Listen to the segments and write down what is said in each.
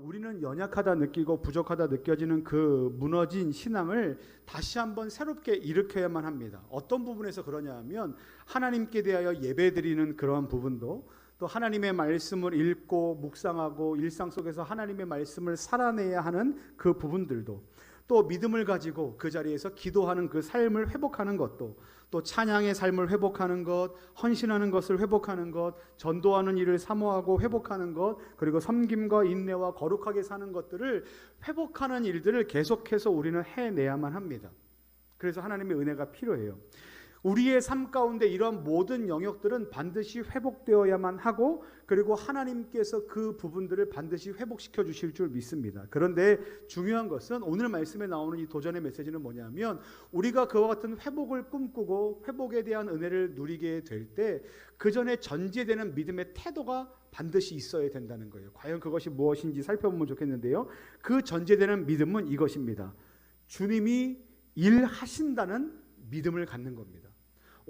우리는 연약하다 느끼고 부족하다 느껴지는 그 무너진 신앙을 다시 한번 새롭게 일으켜야만 합니다. 어떤 부분에서 그러냐 하면 하나님께 대하여 예배드리는 그러한 부분도, 또 하나님의 말씀을 읽고 묵상하고 일상 속에서 하나님의 말씀을 살아내야 하는 그 부분들도, 또 믿음을 가지고 그 자리에서 기도하는 그 삶을 회복하는 것도, 또 찬양의 삶을 회복하는 것, 헌신하는 것을 회복하는 것, 전도하는 일을 사모하고 회복하는 것, 그리고 섬김과 인내와 거룩하게 사는 것들을 회복하는 일들을 계속해서 우리는 해내야만 합니다. 그래서 하나님의 은혜가 필요해요. 우리의 삶 가운데 이런 모든 영역들은 반드시 회복되어야만 하고, 그리고 하나님께서 그 부분들을 반드시 회복시켜 주실 줄 믿습니다. 그런데 중요한 것은 오늘 말씀에 나오는 이 도전의 메시지는 뭐냐면, 우리가 그와 같은 회복을 꿈꾸고 회복에 대한 은혜를 누리게 될 때 그 전에 전제되는 믿음의 태도가 반드시 있어야 된다는 거예요. 과연 그것이 무엇인지 살펴보면 좋겠는데요, 그 전제되는 믿음은 이것입니다. 주님이 일하신다는 믿음을 갖는 겁니다.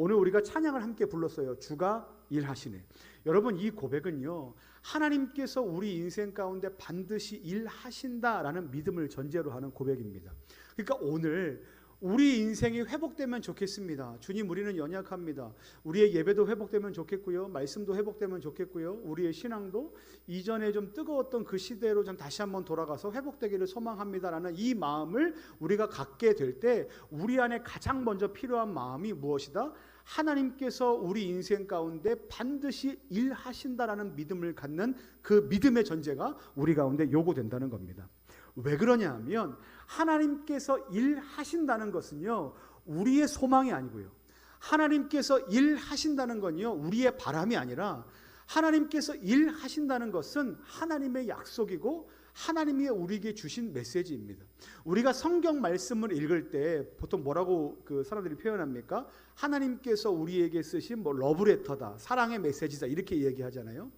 오늘 우리가 찬양을 함께 불렀어요. 주가 일하시네. 여러분, 이 고백은요, 하나님께서 우리 인생 가운데 반드시 일하신다라는 믿음을 전제로 하는 고백입니다. 그러니까 오늘 우리 인생이 회복되면 좋겠습니다. 주님, 우리는 연약합니다. 우리의 예배도 회복되면 좋겠고요, 말씀도 회복되면 좋겠고요, 우리의 신앙도 이전에 좀 뜨거웠던 그 시대로 좀 다시 한번 돌아가서 회복되기를 소망합니다라는 이 마음을 우리가 갖게 될 때 우리 안에 가장 먼저 필요한 마음이 무엇이다? 하나님께서 우리 인생 가운데 반드시 일하신다라는 믿음을 갖는 그 믿음의 전제가 우리 가운데 요구된다는 겁니다. 왜 그러냐 하면, 하나님께서 일하신다는 것은요, 우리의 소망이 아니고요, 하나님께서 일하신다는 건요, 우리의 바람이 아니라, 하나님께서 일하신다는 것은 하나님의 약속이고 하나님이 우리에게 주신 메시지입니다. 우리가 성경 말씀을 읽을 때 보통 뭐라고 그 사람들이 표현합니까? 하나님께서 우리에게 쓰신 러브레터다, 사랑의 메시지다, 이렇게 얘기하잖아요.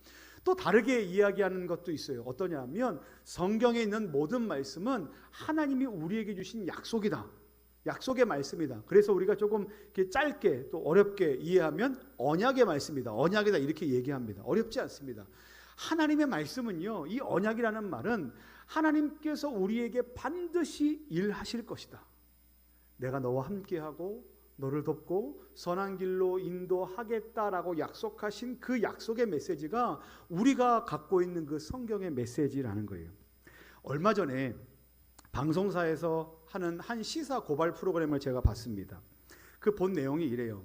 또 다르게 이야기하는 것도 있어요. 어떠냐 하면, 성경에 있는 모든 말씀은 하나님이 우리에게 주신 약속이다, 약속의 말씀이다. 그래서 우리가 조금 이렇게 짧게 또 어렵게 이해하면 언약의 말씀이다, 언약이다, 이렇게 얘기합니다. 어렵지 않습니다. 하나님의 말씀은요, 이 언약이라는 말은 하나님께서 우리에게 반드시 일하실 것이다, 내가 너와 함께하고 너를 돕고 선한 길로 인도하겠다라고 약속하신 그 약속의 메시지가 우리가 갖고 있는 그 성경의 메시지라는 거예요. 얼마 전에 방송사에서 하는 한 시사 고발 프로그램을 제가 봤습니다. 그 본 내용이 이래요.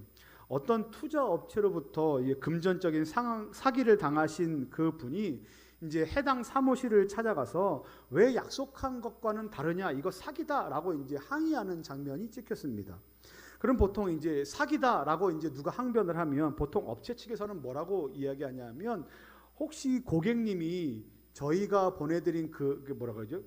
어떤 투자 업체로부터 금전적인 사기를 당하신 그 분이 이제 해당 사무실을 찾아가서 왜 약속한 것과는 다르냐, 이거 사기다라고 이제 항의하는 장면이 찍혔습니다. 그럼 보통 이제 사기다라고 이제 누가 항변을 하면 보통 업체 측에서는 뭐라고 이야기하냐면, 혹시 고객님이 저희가 보내드린 그 뭐라고 하죠?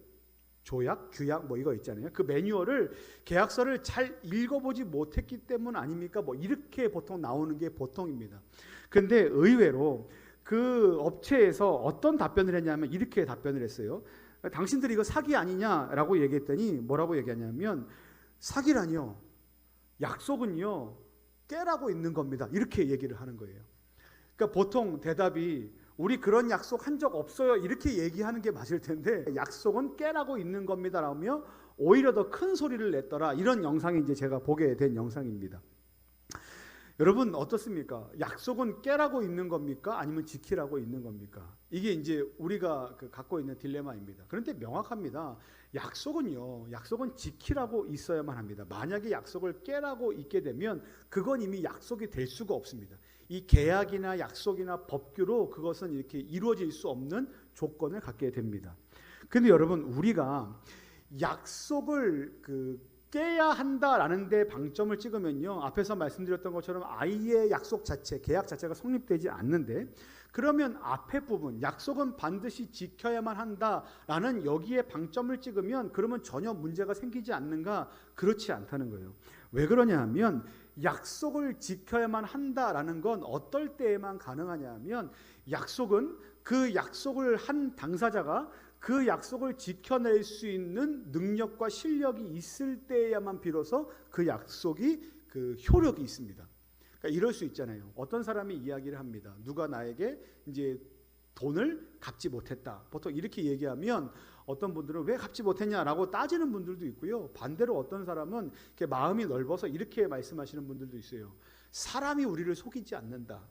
조약, 규약 이거 있잖아요. 그 매뉴얼을, 계약서를 잘 읽어보지 못했기 때문 아닙니까? 이렇게 보통 나오는 게 보통입니다. 근데 의외로 그 업체에서 어떤 답변을 했냐면 이렇게 답변을 했어요. 당신들이 이거 사기 아니냐라고 얘기했더니 뭐라고 얘기하냐면, 사기라니요, 약속은요 깨라고 있는 겁니다, 이렇게 얘기를 하는 거예요. 그러니까 보통 대답이 우리 그런 약속 한 적 없어요, 이렇게 얘기하는 게 맞을 텐데, 약속은 깨라고 있는 겁니다라며 오히려 더 큰 소리를 냈더라. 이런 영상이 이제 제가 보게 된 영상입니다. 여러분 어떻습니까? 약속은 깨라고 있는 겁니까? 아니면 지키라고 있는 겁니까? 이게 이제 우리가 갖고 있는 딜레마입니다. 그런데 명확합니다. 약속은 지키라고 있어야만 합니다. 만약에 약속을 깨라고 있게 되면 그건 이미 약속이 될 수가 없습니다. 이 계약이나 약속이나 법규로 그것은 이렇게 이루어질 수 없는 조건을 갖게 됩니다. 근데 여러분, 우리가 약속을 깨야 한다라는 데 방점을 찍으면요, 앞에서 말씀드렸던 것처럼 아예 약속 자체, 계약 자체가 성립되지 않는데, 그러면 앞에 부분, 약속은 반드시 지켜야만 한다라는 여기에 방점을 찍으면 그러면 전혀 문제가 생기지 않는가? 그렇지 않다는 거예요. 왜 그러냐 하면, 약속을 지켜야만 한다라는 건 어떨 때에만 가능하냐 하면, 약속은 그 약속을 한 당사자가 그 약속을 지켜낼 수 있는 능력과 실력이 있을 때야만 비로소 그 약속이 그 효력이 있습니다. 그러니까 이럴 수 있잖아요. 어떤 사람이 이야기를 합니다. 누가 나에게 이제 돈을 갚지 못했다. 보통 이렇게 얘기하면 어떤 분들은 왜 갚지 못했냐라고 따지는 분들도 있고요. 반대로 어떤 사람은 이렇게 마음이 넓어서 이렇게 말씀하시는 분들도 있어요. 사람이 우리를 속이지 않는다.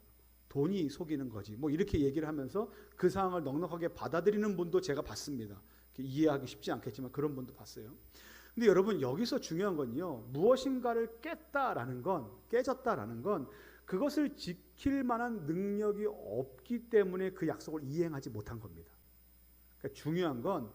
돈이 속이는 거지. 뭐 이렇게 얘기를 하면서 그 상황을 넉넉하게 받아들이는 분도 제가 봤습니다. 이해하기 쉽지 않겠지만 그런 분도 봤어요. 근데 여러분, 여기서 중요한 건요, 무엇인가를 깨졌다라는 건 그것을 지킬 만한 능력이 없기 때문에 그 약속을 이행하지 못한 겁니다. 그러니까 중요한 건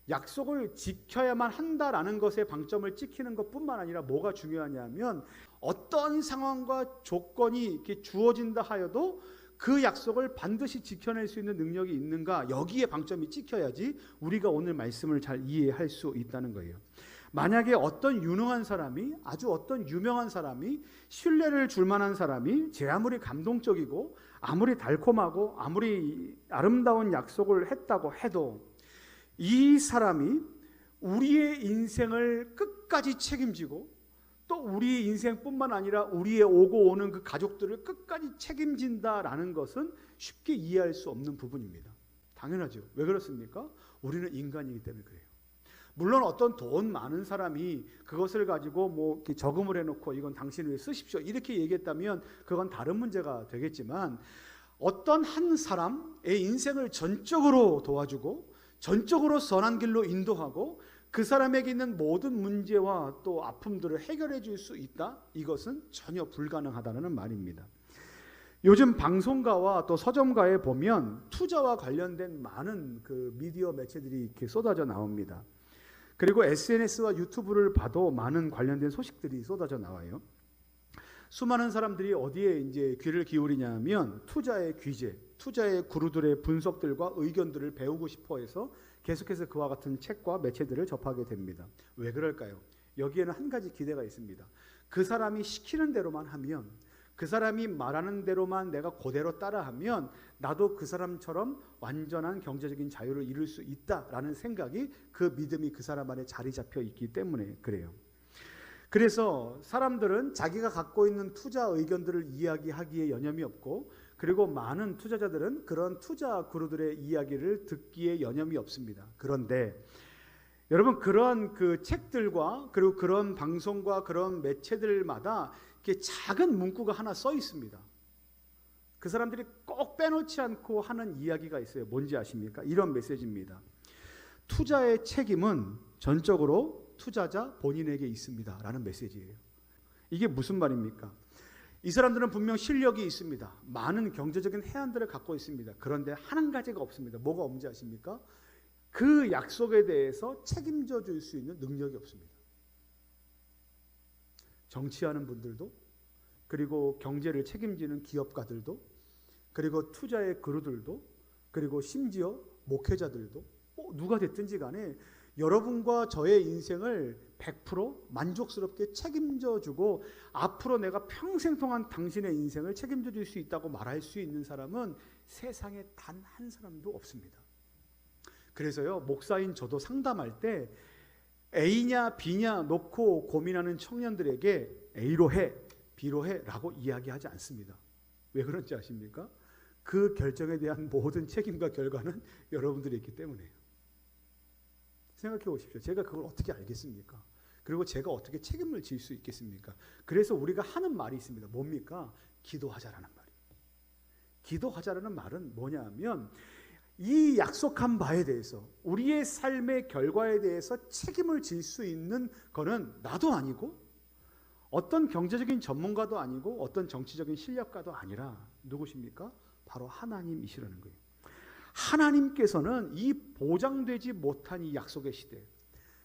약속을 지켜야만 한다라는 것에 방점을 찍히는 것뿐만 아니라 뭐가 중요하냐면 어떤 상황과 조건이 이렇게 주어진다 하여도 그 약속을 반드시 지켜낼 수 있는 능력이 있는가, 여기에 방점이 찍혀야지 우리가 오늘 말씀을 잘 이해할 수 있다는 거예요. 만약에 어떤 유능한 사람이, 아주 어떤 유명한 사람이, 신뢰를 줄 만한 사람이 제 아무리 감동적이고 아무리 달콤하고 아무리 아름다운 약속을 했다고 해도 이 사람이 우리의 인생을 끝까지 책임지고 또 우리의 인생뿐만 아니라 우리의 오고 오는 그 가족들을 끝까지 책임진다라는 것은 쉽게 이해할 수 없는 부분입니다. 당연하죠. 왜 그렇습니까? 우리는 인간이기 때문에 그래요. 물론 어떤 돈 많은 사람이 그것을 가지고 뭐 이렇게 저금을 해놓고 이건 당신 위해 쓰십시오 이렇게 얘기했다면 그건 다른 문제가 되겠지만, 어떤 한 사람의 인생을 전적으로 도와주고 전적으로 선한 길로 인도하고 그 사람에게 있는 모든 문제와 또 아픔들을 해결해 줄 수 있다? 이것은 전혀 불가능하다는 말입니다. 요즘 방송가와 또 서점가에 보면 투자와 관련된 많은 그 미디어 매체들이 이렇게 쏟아져 나옵니다. 그리고 SNS와 유튜브를 봐도 많은 관련된 소식들이 쏟아져 나와요. 수많은 사람들이 어디에 이제 귀를 기울이냐면 투자의 귀재, 투자의 구루들의 분석들과 의견들을 배우고 싶어 해서 계속해서 그와 같은 책과 매체들을 접하게 됩니다. 왜 그럴까요? 여기에는 한 가지 기대가 있습니다. 그 사람이 시키는 대로만 하면, 그 사람이 말하는 대로만 내가 그대로 따라하면 나도 그 사람처럼 완전한 경제적인 자유를 이룰 수 있다라는 생각이, 그 믿음이 그 사람 안에 자리 잡혀 있기 때문에 그래요. 그래서 사람들은 자기가 갖고 있는 투자 의견들을 이야기하기에 여념이 없고, 그리고 많은 투자자들은 그런 투자 그루들의 이야기를 듣기에 여념이 없습니다. 그런데 여러분, 그런 그 책들과 그리고 그런 방송과 그런 매체들마다 이렇게 작은 문구가 하나 써 있습니다. 그 사람들이 꼭 빼놓지 않고 하는 이야기가 있어요. 뭔지 아십니까? 이런 메시지입니다. 투자의 책임은 전적으로 투자자 본인에게 있습니다 라는 메시지예요. 이게 무슨 말입니까? 이 사람들은 분명 실력이 있습니다. 많은 경제적인 해안들을 갖고 있습니다. 그런데 한 가지가 없습니다. 뭐가 없는지 아십니까? 그 약속에 대해서 책임져 줄 수 있는 능력이 없습니다. 정치하는 분들도, 그리고 경제를 책임지는 기업가들도, 그리고 투자의 그루들도, 그리고 심지어 목회자들도, 누가 됐든지 간에 여러분과 저의 인생을 100% 만족스럽게 책임져 주고 앞으로 내가 평생 동안 당신의 인생을 책임져 줄 수 있다고 말할 수 있는 사람은 세상에 단 한 사람도 없습니다. 그래서요, 목사인 저도 상담할 때 A냐 B냐 놓고 고민하는 청년들에게 A로 해, B로 해 라고 이야기하지 않습니다. 왜 그런지 아십니까? 그 결정에 대한 모든 책임과 결과는 여러분들이 있기 때문에요. 생각해 보십시오. 제가 그걸 어떻게 알겠습니까? 그리고 제가 어떻게 책임을 질 수 있겠습니까? 그래서 우리가 하는 말이 있습니다. 뭡니까? 기도하자라는 말이에요. 기도하자라는 말은 뭐냐면 이 약속한 바에 대해서, 우리의 삶의 결과에 대해서 책임을 질 수 있는 거는 나도 아니고 어떤 경제적인 전문가도 아니고 어떤 정치적인 실력가도 아니라 누구십니까? 바로 하나님이시라는 거예요. 하나님께서는 이 보장되지 못한 이 약속의 시대,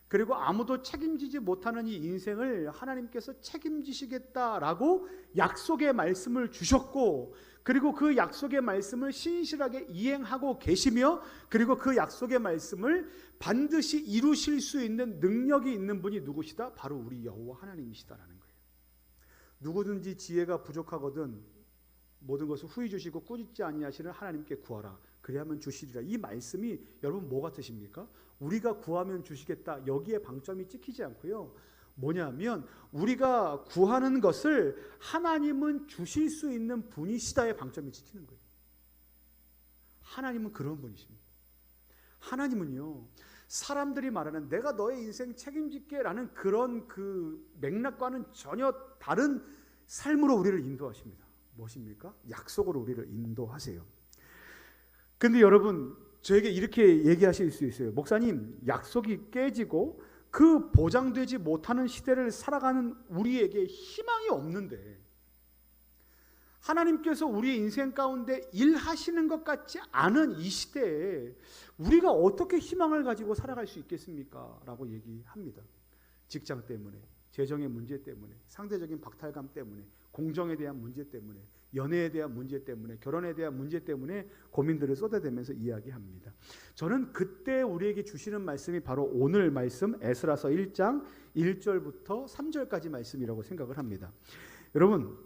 그리고 아무도 책임지지 못하는 이 인생을 하나님께서 책임지시겠다라고 약속의 말씀을 주셨고, 그리고 그 약속의 말씀을 신실하게 이행하고 계시며, 그리고 그 약속의 말씀을 반드시 이루실 수 있는 능력이 있는 분이 누구시다? 바로 우리 여호와 하나님이시다라는 거예요. 누구든지 지혜가 부족하거든 모든 것을 후히 주시고 꾸짖지 아니하시는 하나님께 구하라, 그리하면 주시리라. 이 말씀이 여러분 뭐 같으십니까? 우리가 구하면 주시겠다, 여기에 방점이 찍히지 않고요, 뭐냐면 우리가 구하는 것을 하나님은 주실 수 있는 분이시다에 방점이 찍히는 거예요. 하나님은 그런 분이십니다. 하나님은요, 사람들이 말하는 내가 너의 인생 책임질게 라는 그런 그 맥락과는 전혀 다른 삶으로 우리를 인도하십니다. 무엇입니까? 약속으로 우리를 인도하세요. 근데 여러분, 저에게 이렇게 얘기하실 수 있어요. 목사님, 약속이 깨지고 그 보장되지 못하는 시대를 살아가는 우리에게 희망이 없는데 하나님께서 우리의 인생 가운데 일하시는 것 같지 않은 이 시대에 우리가 어떻게 희망을 가지고 살아갈 수 있겠습니까? 라고 얘기합니다. 직장 때문에, 재정의 문제 때문에, 상대적인 박탈감 때문에, 공정에 대한 문제 때문에, 연애에 대한 문제 때문에, 결혼에 대한 문제 때문에 고민들을 쏟아대면서 이야기합니다. 저는 그때 우리에게 주시는 말씀이 바로 오늘 말씀 에스라서 1장 1절부터 3절까지 말씀이라고 생각을 합니다. 여러분,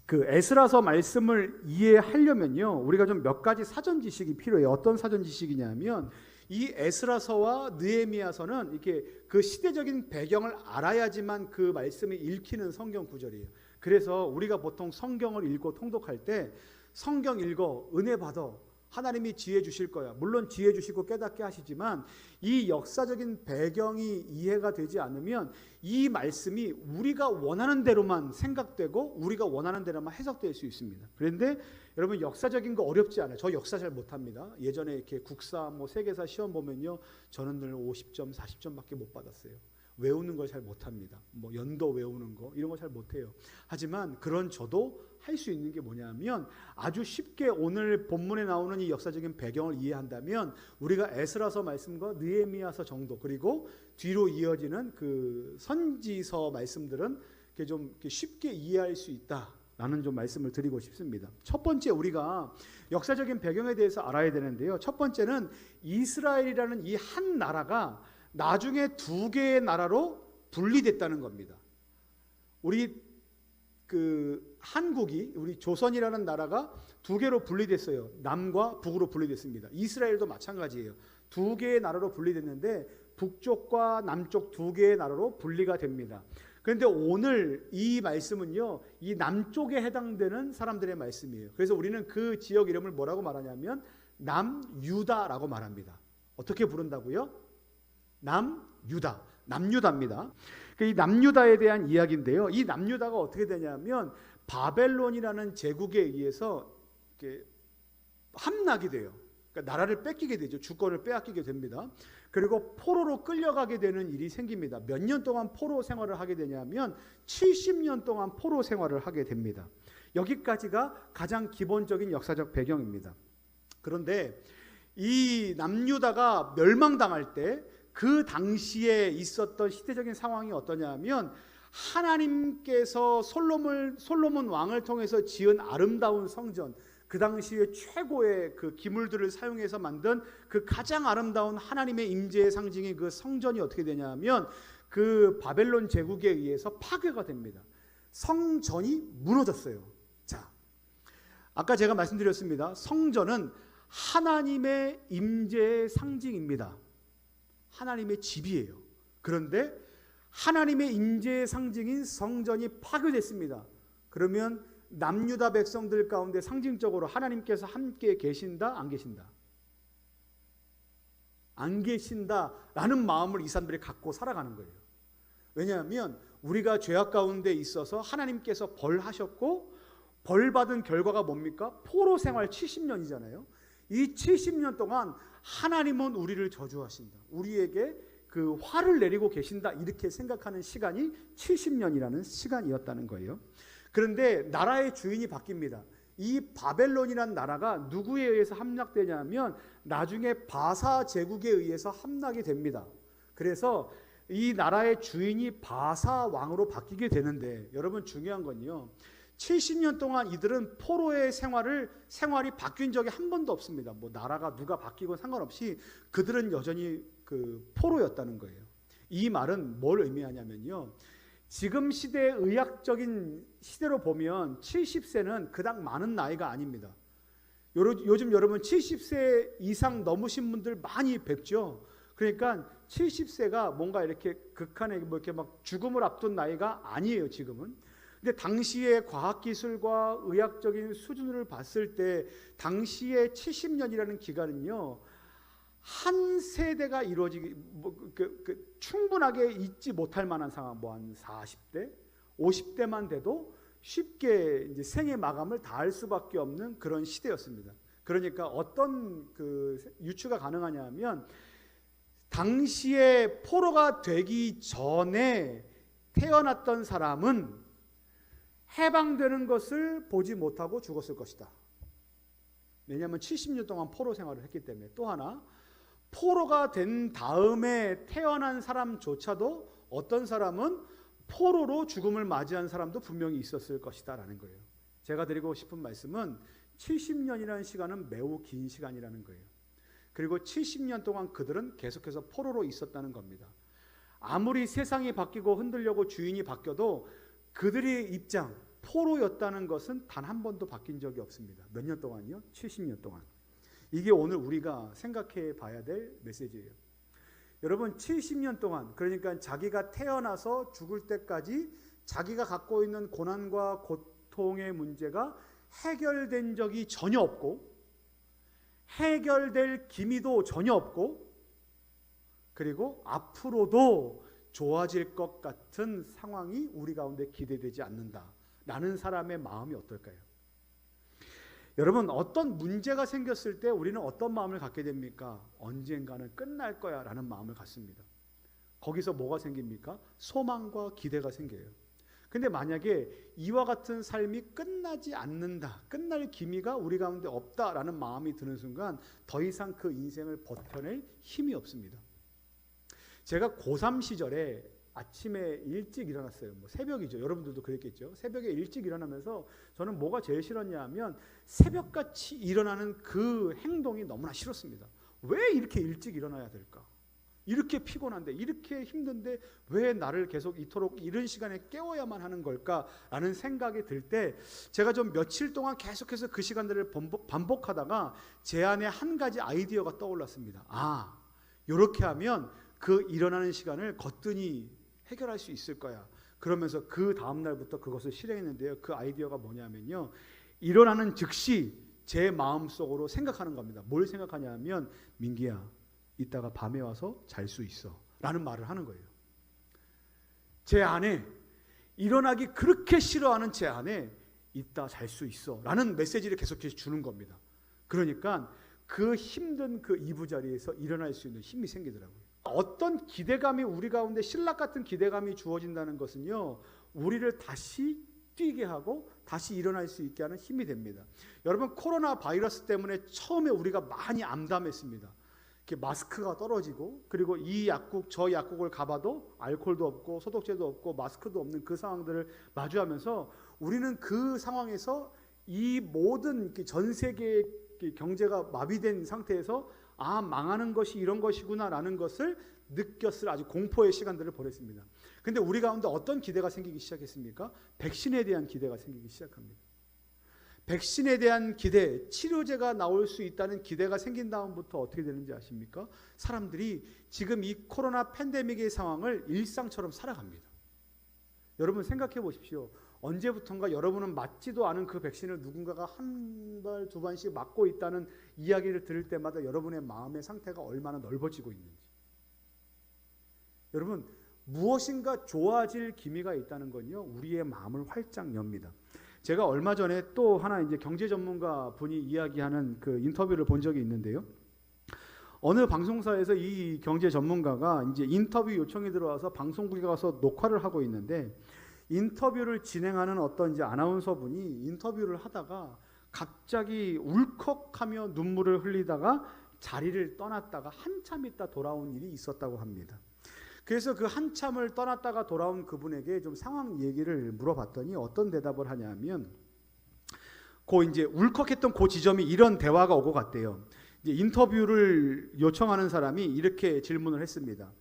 그 에스라서 말씀을 이해하려면요, 우리가 좀 몇 가지 사전 지식이 필요해요. 어떤 사전 지식이냐면 이 에스라서와 느헤미야서는 이렇게 그 시대적인 배경을 알아야지만 그 말씀이 읽히는 성경 구절이에요. 그래서 우리가 보통 성경을 읽고 통독할 때 성경 읽어 은혜 받아 하나님이 지혜 주실 거야. 물론 지혜 주시고 깨닫게 하시지만 이 역사적인 배경이 이해가 되지 않으면 이 말씀이 우리가 원하는 대로만 생각되고 우리가 원하는 대로만 해석될 수 있습니다. 그런데 여러분, 역사적인 거 어렵지 않아요. 저 역사 잘 못합니다. 예전에 이렇게 국사 세계사 시험 보면요, 저는 늘 50점 40점밖에 못 받았어요. 외우는 걸 잘 못합니다. 연도 외우는 거 이런 거 잘 못해요. 하지만 그런 저도 할 수 있는 게 뭐냐면 아주 쉽게 오늘 본문에 나오는 이 역사적인 배경을 이해한다면 우리가 에스라서 말씀과 느헤미야서 정도, 그리고 뒤로 이어지는 그 선지서 말씀들은 좀 쉽게 이해할 수 있다라는 좀 말씀을 드리고 싶습니다. 첫 번째, 우리가 역사적인 배경에 대해서 알아야 되는데요. 첫 번째는 이스라엘이라는 이 한 나라가 나중에 두 개의 나라로 분리됐다는 겁니다. 우리 한국이, 우리 조선이라는 나라가 두 개로 분리됐어요. 남과 북으로 분리됐습니다. 이스라엘도 마찬가지예요. 두 개의 나라로 분리됐는데 북쪽과 남쪽 두 개의 나라로 분리가 됩니다. 그런데 오늘 이 말씀은요, 이 남쪽에 해당되는 사람들의 말씀이에요. 그래서 우리는 그 지역 이름을 뭐라고 말하냐면 남유다라고 말합니다. 어떻게 부른다고요? 남유다, 남유다입니다. 이 남유다에 대한 이야기인데요. 이 남유다가 어떻게 되냐면 바벨론이라는 제국에 의해서 이렇게 함락이 돼요. 그러니까 나라를 뺏기게 되죠. 주권을 빼앗기게 됩니다. 그리고 포로로 끌려가게 되는 일이 생깁니다. 몇 년 동안 포로 생활을 하게 되냐면 70년 동안 포로 생활을 하게 됩니다. 여기까지가 가장 기본적인 역사적 배경입니다. 그런데 이 남유다가 멸망당할 때 그 당시에 있었던 시대적인 상황이 어떠냐면 하나님께서 솔로몬 왕을 통해서 지은 아름다운 성전, 그 당시에 최고의 그 기물들을 사용해서 만든 그 가장 아름다운 하나님의 임재의 상징인 그 성전이 어떻게 되냐면 그 바벨론 제국에 의해서 파괴가 됩니다. 성전이 무너졌어요. 자, 아까 제가 말씀드렸습니다. 성전은 하나님의 임재의 상징입니다. 하나님의 집이에요. 그런데 하나님의 임재의 상징인 성전이 파괴됐습니다. 그러면 남유다 백성들 가운데 상징적으로 하나님께서 함께 계신다, 안 계신다? 안 계신다라는 마음을 이 사람들이 갖고 살아가는 거예요. 왜냐하면 우리가 죄악 가운데 있어서 하나님께서 벌하셨고 벌받은 결과가 뭡니까? 포로 생활 70년이잖아요. 이 70년 동안 하나님은 우리를 저주하신다, 우리에게 그 화를 내리고 계신다, 이렇게 생각하는 시간이 70년이라는 시간이었다는 거예요. 그런데 나라의 주인이 바뀝니다. 이 바벨론이라는 나라가 누구에 의해서 함락되냐면 나중에 바사 제국에 의해서 함락이 됩니다. 그래서 이 나라의 주인이 바사 왕으로 바뀌게 되는데, 여러분 중요한 건요, 70년 동안 이들은 포로의 생활이 바뀐 적이 한 번도 없습니다. 나라가 누가 바뀌고 상관없이 그들은 여전히 그 포로였다는 거예요. 이 말은 뭘 의미하냐면요, 지금 시대의 의학적인 시대로 보면 70세는 그닥 많은 나이가 아닙니다. 요즘 여러분 70세 이상 넘으신 분들 많이 뵙죠. 그러니까 70세가 뭔가 이렇게 극한의 이렇게 막 죽음을 앞둔 나이가 아니에요, 지금은. 근데 당시의 과학기술과 의학적인 수준을 봤을 때 당시의 70년이라는 기간은요, 한 세대가 이루어지기 충분하게 잊지 못할 만한 상황, 뭐 한 40대, 50대만 돼도 쉽게 이제 생의 마감을 다할 수밖에 없는 그런 시대였습니다. 그러니까 어떤 그 유추가 가능하냐면 당시에 포로가 되기 전에 태어났던 사람은 해방되는 것을 보지 못하고 죽었을 것이다. 왜냐하면 70년 동안 포로 생활을 했기 때문에. 또 하나, 포로가 된 다음에 태어난 사람조차도 어떤 사람은 포로로 죽음을 맞이한 사람도 분명히 있었을 것이다 라는 거예요. 제가 드리고 싶은 말씀은 70년이라는 시간은 매우 긴 시간이라는 거예요. 그리고 70년 동안 그들은 계속해서 포로로 있었다는 겁니다. 아무리 세상이 바뀌고 흔들려고 주인이 바뀌어도 그들의 입장, 포로였다는 것은 단 한 번도 바뀐 적이 없습니다. 몇 년 동안요? 70년 동안. 이게 오늘 우리가 생각해 봐야 될 메시지예요. 여러분, 70년 동안, 그러니까 자기가 태어나서 죽을 때까지 자기가 갖고 있는 고난과 고통의 문제가 해결된 적이 전혀 없고, 해결될 기미도 전혀 없고, 그리고 앞으로도 좋아질 것 같은 상황이 우리 가운데 기대되지 않는다라는 사람의 마음이 어떨까요? 여러분, 어떤 문제가 생겼을 때 우리는 어떤 마음을 갖게 됩니까? 언젠가는 끝날 거야 라는 마음을 갖습니다. 거기서 뭐가 생깁니까? 소망과 기대가 생겨요. 근데 만약에 이와 같은 삶이 끝나지 않는다, 끝날 기미가 우리 가운데 없다라는 마음이 드는 순간 더 이상 그 인생을 버텨낼 힘이 없습니다. 제가 고3 시절에 아침에 일찍 일어났어요. 뭐 새벽이죠. 여러분들도 그랬겠죠. 새벽에 일찍 일어나면서 저는 뭐가 제일 싫었냐 하면 새벽같이 일어나는 그 행동이 너무나 싫었습니다. 왜 이렇게 일찍 일어나야 될까? 이렇게 피곤한데, 이렇게 힘든데 왜 나를 계속 이토록 이른 시간에 깨워야만 하는 걸까라는 생각이 들 때 제가 좀 며칠 동안 계속해서 그 시간들을 반복하다가 제 안에 한 가지 아이디어가 떠올랐습니다. 아, 이렇게 하면 그 일어나는 시간을 거뜬히 해결할 수 있을 거야. 그러면서 그 다음 날부터 그것을 실행했는데요. 그 아이디어가 뭐냐면요, 일어나는 즉시 제 마음속으로 생각하는 겁니다. 뭘 생각하냐면, 민기야, 이따가 밤에 와서 잘 수 있어 라는 말을 하는 거예요. 제 안에, 일어나기 그렇게 싫어하는 제 안에 이따 잘 수 있어 라는 메시지를 계속해서 주는 겁니다. 그러니까 그 힘든 그 이부자리에서 일어날 수 있는 힘이 생기더라고요. 어떤 기대감이 우리 가운데, 신락 같은 기대감이 주어진다는 것은요, 우리를 다시 뛰게 하고 다시 일어날 수 있게 하는 힘이 됩니다. 여러분, 코로나 바이러스 때문에 처음에 우리가 많이 암담했습니다. 이렇게 마스크가 떨어지고, 그리고 이 약국 저 약국을 가봐도 알코올도 없고 소독제도 없고 마스크도 없는 그 상황들을 마주하면서 우리는 그 상황에서 이 모든 전 세계의 경제가 마비된 상태에서 아, 망하는 것이 이런 것이구나라는 것을 느꼈을 아주 공포의 시간들을 보냈습니다. 근데 우리 가운데 어떤 기대가 생기기 시작했습니까? 백신에 대한 기대가 생기기 시작합니다. 백신에 대한 기대, 치료제가 나올 수 있다는 기대가 생긴 다음부터 어떻게 되는지 아십니까? 사람들이 지금 이 코로나 팬데믹의 상황을 일상처럼 살아갑니다. 여러분 생각해 보십시오. 언제부턴가 여러분은 맞지도 않은 그 백신을 누군가가 한 발, 두 번씩 맞고 있다는 이야기를 들을 때마다 여러분의 마음의 상태가 얼마나 넓어지고 있는지. 여러분, 무엇인가 좋아질 기미가 있다는 건요, 우리의 마음을 활짝 엽니다. 제가 얼마 전에 또 하나 이제 경제 전문가 분이 이야기하는 그 인터뷰를 본 적이 있는데요. 어느 방송사에서 이 경제 전문가가 이제 인터뷰 요청이 들어와서 방송국에 가서 녹화를 하고 있는데, 인터뷰를 진행하는 어떤 이제 아나운서 분이 인터뷰를 하다가 갑자기 울컥하며 눈물을 흘리다가 자리를 떠났다가 한참 있다 돌아온 일이 있었다고 합니다. 그래서 그 한참을 떠났다가 돌아온 그분에게 좀 상황 얘기를 물어봤더니 어떤 대답을 하냐면, 이제 울컥했던 그 지점이 이런 대화가 오고 갔대요. 이제 인터뷰를 요청하는 사람이 이렇게 질문을 했습니다.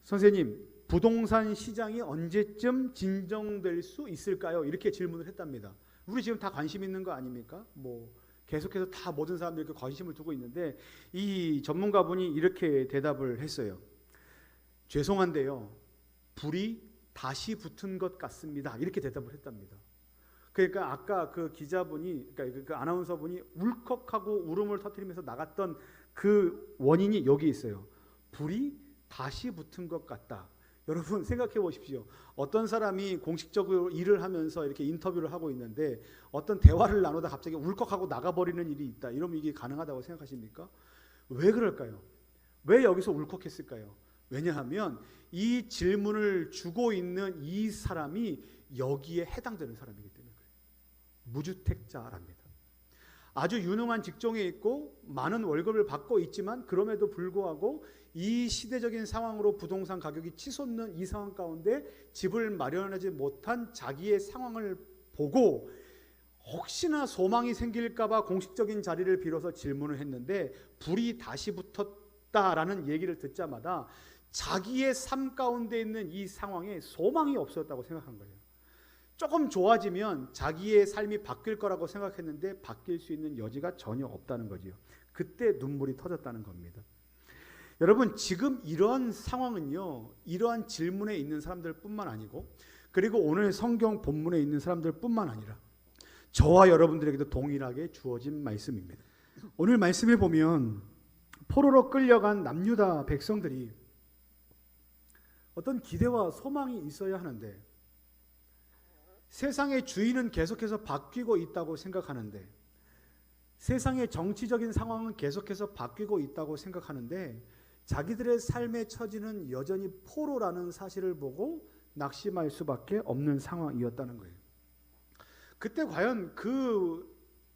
선생님, 부동산 시장이 언제쯤 진정될 수 있을까요? 이렇게 질문을 했답니다. 우리 지금 다 관심 있는 거 아닙니까? 뭐 계속해서 다 모든 사람들이 그 관심을 두고 있는데, 이 전문가분이 이렇게 대답을 했어요. 죄송한데요, 불이 다시 붙은 것 같습니다. 이렇게 대답을 했답니다. 그러니까 아까 그 기자분이, 그러니까 그 아나운서분이 울컥하고 울음을 터뜨리면서 나갔던 그 원인이 여기 있어요. 불이 다시 붙은 것 같다. 여러분 생각해 보십시오. 어떤 사람이 공식적으로 일을 하면서 이렇게 인터뷰를 하고 있는데 어떤 대화를 나누다 갑자기 울컥하고 나가버리는 일이 있다. 이러면 이게 가능하다고 생각하십니까? 왜 그럴까요? 왜 여기서 울컥했을까요? 왜냐하면 이 질문을 주고 있는 이 사람이 여기에 해당되는 사람이기 때문에 그래요. 무주택자랍니다. 아주 유능한 직종에 있고 많은 월급을 받고 있지만 그럼에도 불구하고 이 시대적인 상황으로 부동산 가격이 치솟는 이 상황 가운데 집을 마련하지 못한 자기의 상황을 보고 혹시나 소망이 생길까 봐 공식적인 자리를 빌어서 질문을 했는데 불이 다시 붙었다라는 얘기를 듣자마자 자기의 삶 가운데 있는 이 상황에 소망이 없었다고 생각한 거예요. 조금 좋아지면 자기의 삶이 바뀔 거라고 생각했는데 바뀔 수 있는 여지가 전혀 없다는 거지요. 그때 눈물이 터졌다는 겁니다. 여러분 지금 이러한 상황은요, 이러한 질문에 있는 사람들 뿐만 아니고 그리고 오늘 성경 본문에 있는 사람들 뿐만 아니라 저와 여러분들에게도 동일하게 주어진 말씀입니다. 오늘 말씀에 보면 포로로 끌려간 남유다 백성들이 어떤 기대와 소망이 있어야 하는데 세상의 주인은 계속해서 바뀌고 있다고 생각하는데 세상의 정치적인 상황은 계속해서 바뀌고 있다고 생각하는데 자기들의 삶의 처지는 여전히 포로라는 사실을 보고 낙심할 수밖에 없는 상황이었다는 거예요. 그때 과연 그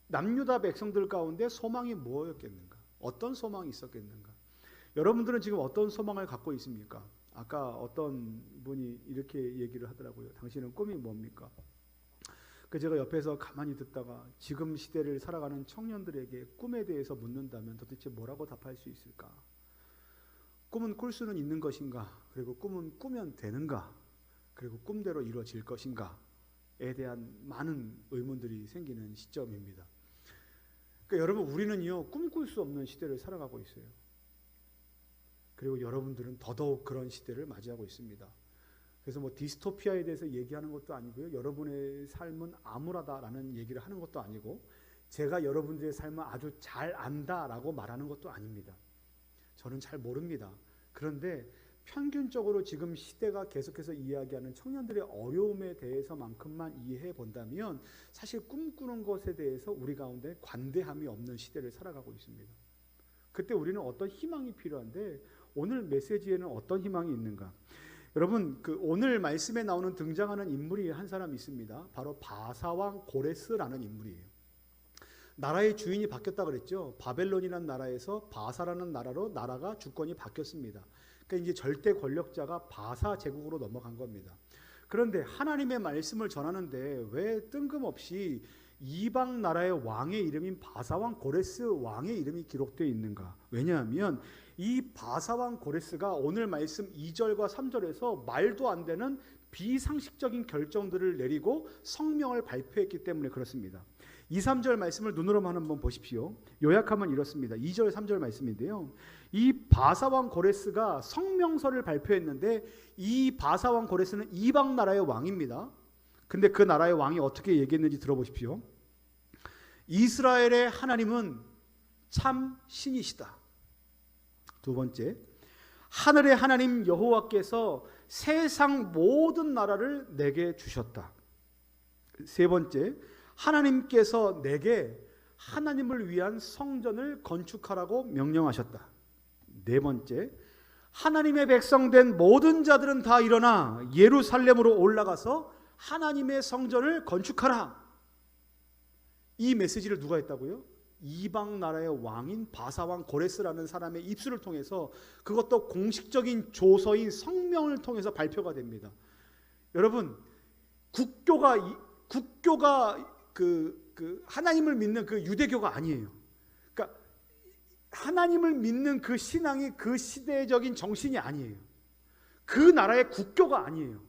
남유다 백성들 가운데 소망이 뭐였겠는가? 어떤 소망이 있었겠는가? 여러분들은 지금 어떤 소망을 갖고 있습니까? 아까 어떤 분이 이렇게 얘기를 하더라고요. 당신은 꿈이 뭡니까? 제가 옆에서 가만히 듣다가 지금 시대를 살아가는 청년들에게 꿈에 대해서 묻는다면 도대체 뭐라고 답할 수 있을까? 꿈은 꿀 수는 있는 것인가? 그리고 꿈은 꾸면 되는가? 그리고 꿈대로 이루어질 것인가에 대한 많은 의문들이 생기는 시점입니다. 그러니까 여러분 우리는요 꿈꿀 수 없는 시대를 살아가고 있어요. 그리고 여러분들은 더더욱 그런 시대를 맞이하고 있습니다. 그래서 뭐 디스토피아에 대해서 얘기하는 것도 아니고요. 여러분의 삶은 암울하다라는 얘기를 하는 것도 아니고 제가 여러분들의 삶을 아주 잘 안다라고 말하는 것도 아닙니다. 저는 잘 모릅니다. 그런데 평균적으로 지금 시대가 계속해서 이야기하는 청년들의 어려움에 대해서만큼만 이해해 본다면 사실 꿈꾸는 것에 대해서 우리 가운데 관대함이 없는 시대를 살아가고 있습니다. 그때 우리는 어떤 희망이 필요한데 오늘 메시지에는 어떤 희망이 있는가? 여러분 오늘 말씀에 나오는 등장하는 인물이 한 사람 있습니다. 바로 바사왕 고레스라는 인물이에요. 나라의 주인이 바뀌었다 그랬죠. 바벨론이라는 나라에서 바사라는 나라로 나라가 주권이 바뀌었습니다. 그러니까 이제 절대 권력자가 바사 제국으로 넘어간 겁니다. 그런데 하나님의 말씀을 전하는데 왜 뜬금없이 이방 나라의 왕의 이름인 바사왕 고레스 왕의 이름이 기록되어 있는가? 왜냐하면 이 바사왕 고레스가 오늘 말씀 2절과 3절에서 말도 안 되는 비상식적인 결정들을 내리고 성명을 발표했기 때문에 그렇습니다. 2, 3절 말씀을 눈으로만 한번 보십시오. 요약하면 이렇습니다. 2절, 3절 말씀인데요. 이 바사왕 고레스가 성명서를 발표했는데 이 바사왕 고레스는 이방 나라의 왕입니다. 근데 그 나라의 왕이 어떻게 얘기했는지 들어보십시오. 이스라엘의 하나님은 참 신이시다. 두 번째, 하늘의 하나님 여호와께서 세상 모든 나라를 내게 주셨다. 세 번째, 하나님께서 내게 하나님을 위한 성전을 건축하라고 명령하셨다. 네 번째, 하나님의 백성된 모든 자들은 다 일어나 예루살렘으로 올라가서 하나님의 성전을 건축하라. 이 메시지를 누가 했다고요? 이방 나라의 왕인 바사왕 고레스라는 사람의 입술을 통해서, 그것도 공식적인 조서인 성명을 통해서 발표가 됩니다. 여러분, 국교가 하나님을 믿는 그 유대교가 아니에요. 그러니까 하나님을 믿는 그 신앙이 그 시대적인 정신이 아니에요. 그 나라의 국교가 아니에요.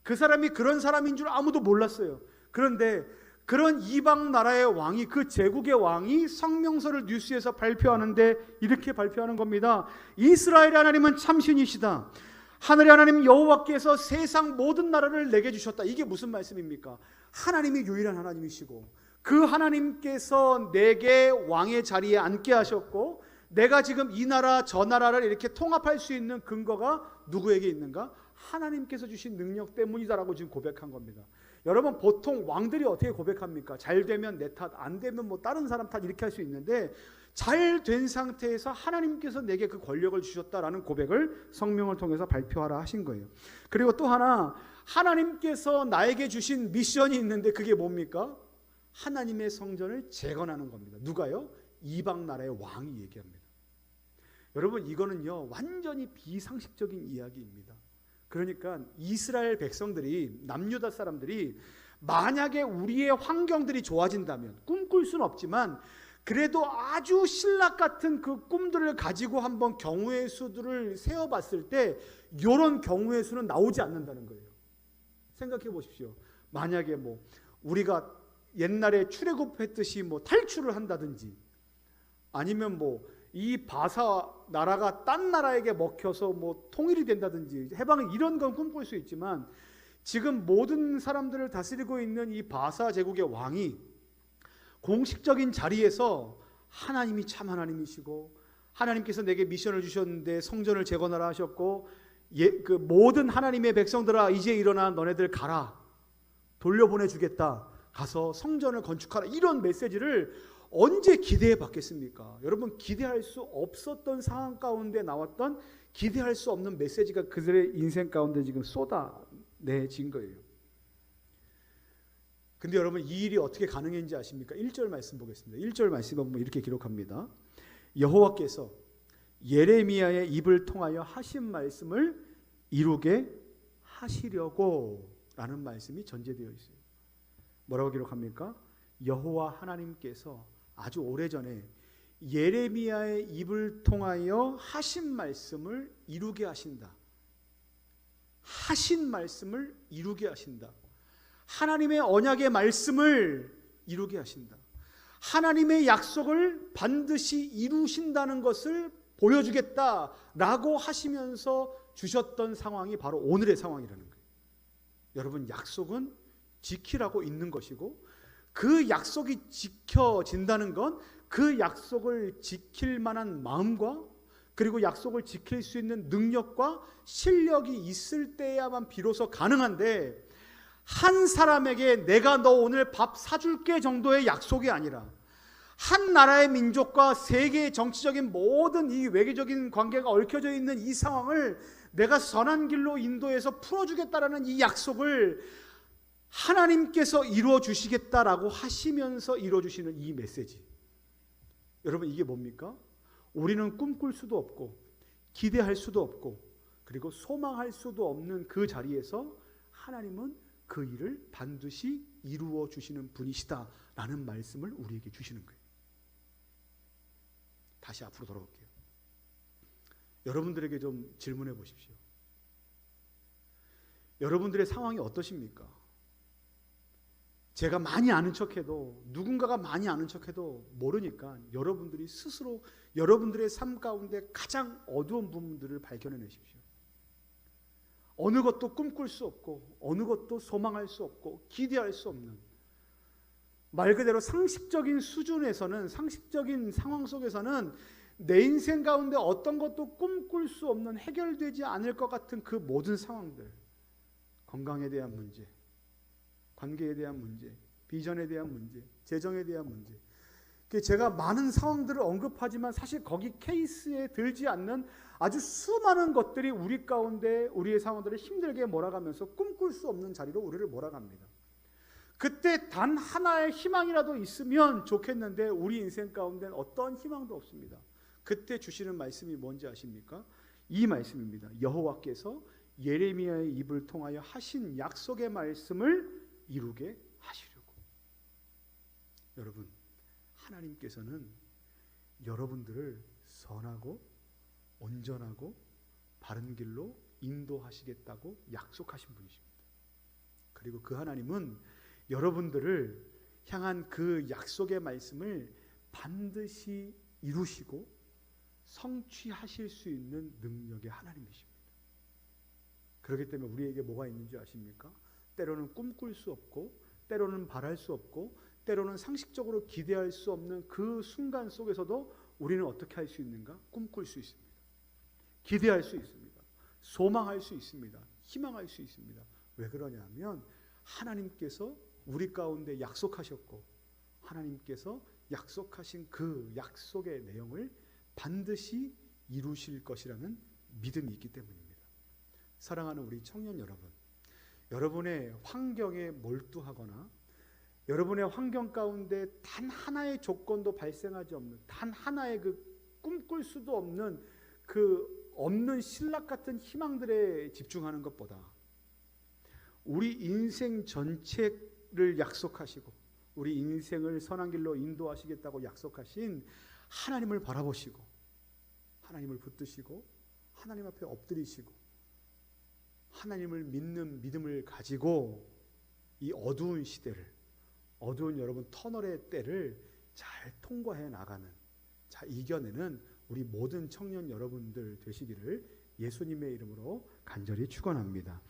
그 사람이 그런 사람인 줄 아무도 몰랐어요. 그런데 그런 이방 나라의 왕이, 그 제국의 왕이 성명서를 뉴스에서 발표하는데 이렇게 발표하는 겁니다. 이스라엘의 하나님은 참신이시다. 하늘의 하나님 여호와께서 세상 모든 나라를 내게 주셨다. 이게 무슨 말씀입니까? 하나님이 유일한 하나님이시고 그 하나님께서 내게 왕의 자리에 앉게 하셨고 내가 지금 이 나라 저 나라를 이렇게 통합할 수 있는 근거가 누구에게 있는가? 하나님께서 주신 능력 때문이다라고 지금 고백한 겁니다. 여러분, 보통 왕들이 어떻게 고백합니까? 잘 되면 내 탓, 안 되면 뭐 다른 사람 탓 이렇게 할 수 있는데 잘 된 상태에서 하나님께서 내게 그 권력을 주셨다라는 고백을 성명을 통해서 발표하라 하신 거예요. 그리고 또 하나, 하나님께서 나에게 주신 미션이 있는데 그게 뭡니까? 하나님의 성전을 재건하는 겁니다. 누가요? 이방 나라의 왕이 얘기합니다. 여러분, 이거는요 완전히 비상식적인 이야기입니다. 그러니까 이스라엘 백성들이, 남유다 사람들이 만약에 우리의 환경들이 좋아진다면, 꿈꿀 수는 없지만 그래도 아주 신락 같은 그 꿈들을 가지고 한번 경우의 수들을 세어봤을 때 이런 경우의 수는 나오지 않는다는 거예요. 생각해 보십시오. 만약에 뭐 우리가 옛날에 출애굽했듯이 뭐 탈출을 한다든지, 아니면 뭐 이 바사 나라가 딴 나라에게 먹혀서 뭐 통일이 된다든지, 해방이, 이런 건 꿈꿀 수 있지만 지금 모든 사람들을 다스리고 있는 이 바사 제국의 왕이 공식적인 자리에서 하나님이 참 하나님이시고 하나님께서 내게 미션을 주셨는데 성전을 재건하라 하셨고, 그 모든 하나님의 백성들아 이제 일어나 너네들 가라, 돌려보내 주겠다, 가서 성전을 건축하라, 이런 메시지를 언제 기대해 봤겠습니까? 여러분, 기대할 수 없었던 상황 가운데 나왔던, 기대할 수 없는 메시지가 그들의 인생 가운데 지금 쏟아내진 거예요. 근데 여러분, 이 일이 어떻게 가능했는지 아십니까? 1절 말씀 보겠습니다. 1절 말씀에 보면 이렇게 기록합니다. 여호와께서 예레미야의 입을 통하여 하신 말씀을 이루게 하시려고 라는 말씀이 전제되어 있어요. 뭐라고 기록합니까? 여호와 하나님께서 아주 오래전에 예레미야의 입을 통하여 하신 말씀을 이루게 하신다. 하신 말씀을 이루게 하신다. 하나님의 언약의 말씀을 이루게 하신다. 하나님의 약속을 반드시 이루신다는 것을 보여주겠다라고 하시면서 주셨던 상황이 바로 오늘의 상황이라는 거예요. 여러분, 약속은 지키라고 있는 것이고, 그 약속이 지켜진다는 건 그 약속을 지킬 만한 마음과, 그리고 약속을 지킬 수 있는 능력과 실력이 있을 때야만 비로소 가능한데, 한 사람에게 내가 너 오늘 밥 사줄게 정도의 약속이 아니라 한 나라의 민족과 세계의 정치적인 모든 이 외교적인 관계가 얽혀져 있는 이 상황을 내가 선한 길로 인도해서 풀어주겠다라는 이 약속을 하나님께서 이루어 주시겠다라고 하시면서 이루어 주시는 이 메시지. 여러분, 이게 뭡니까? 우리는 꿈꿀 수도 없고 기대할 수도 없고 그리고 소망할 수도 없는 그 자리에서 하나님은 그 일을 반드시 이루어 주시는 분이시다라는 말씀을 우리에게 주시는 거예요. 다시 앞으로 돌아올게요. 여러분들에게 좀 질문해 보십시오. 여러분들의 상황이 어떠십니까? 제가 많이 아는 척해도, 누군가가 많이 아는 척해도 모르니까 여러분들이 스스로 여러분들의 삶 가운데 가장 어두운 부분들을 발견해내십시오. 어느 것도 꿈꿀 수 없고 어느 것도 소망할 수 없고 기대할 수 없는, 말 그대로 상식적인 수준에서는, 상식적인 상황 속에서는 내 인생 가운데 어떤 것도 꿈꿀 수 없는, 해결되지 않을 것 같은 그 모든 상황들, 건강에 대한 문제, 관계에 대한 문제, 비전에 대한 문제, 재정에 대한 문제, 제가 많은 상황들을 언급하지만 사실 거기 케이스에 들지 않는 아주 수많은 것들이 우리 가운데 우리의 상황들을 힘들게 몰아가면서 꿈꿀 수 없는 자리로 우리를 몰아갑니다. 그때 단 하나의 희망이라도 있으면 좋겠는데 우리 인생 가운데는 어떤 희망도 없습니다. 그때 주시는 말씀이 뭔지 아십니까? 이 말씀입니다. 여호와께서 예레미야의 입을 통하여 하신 약속의 말씀을 이루게 하시려고. 여러분, 하나님께서는 여러분들을 선하고 온전하고 바른 길로 인도하시겠다고 약속하신 분이십니다. 그리고 그 하나님은 여러분들을 향한 그 약속의 말씀을 반드시 이루시고 성취하실 수 있는 능력의 하나님이십니다. 그렇기 때문에 우리에게 뭐가 있는 줄 아십니까? 때로는 꿈꿀 수 없고, 때로는 바랄 수 없고, 때로는 상식적으로 기대할 수 없는 그 순간 속에서도 우리는 어떻게 할 수 있는가? 꿈꿀 수 있습니다. 기대할 수 있습니다. 소망할 수 있습니다. 희망할 수 있습니다. 왜 그러냐면 하나님께서 우리 가운데 약속하셨고, 하나님께서 약속하신 그 약속의 내용을 반드시 이루실 것이라는 믿음이 있기 때문입니다. 사랑하는 우리 청년 여러분, 여러분의 환경에 몰두하거나 여러분의 환경 가운데 단 하나의 조건도 발생하지 없는, 단 하나의 그 꿈꿀 수도 없는 그 없는 신락 같은 희망들에 집중하는 것보다 우리 인생 전체를 약속하시고 우리 인생을 선한 길로 인도하시겠다고 약속하신 하나님을 바라보시고 하나님을 붙드시고 하나님 앞에 엎드리시고 하나님을 믿는 믿음을 가지고 이 어두운 시대를, 어두운 여러분 터널의 때를 잘 통과해 나가는, 잘 이겨내는 우리 모든 청년 여러분들 되시기를 예수님의 이름으로 간절히 축원합니다.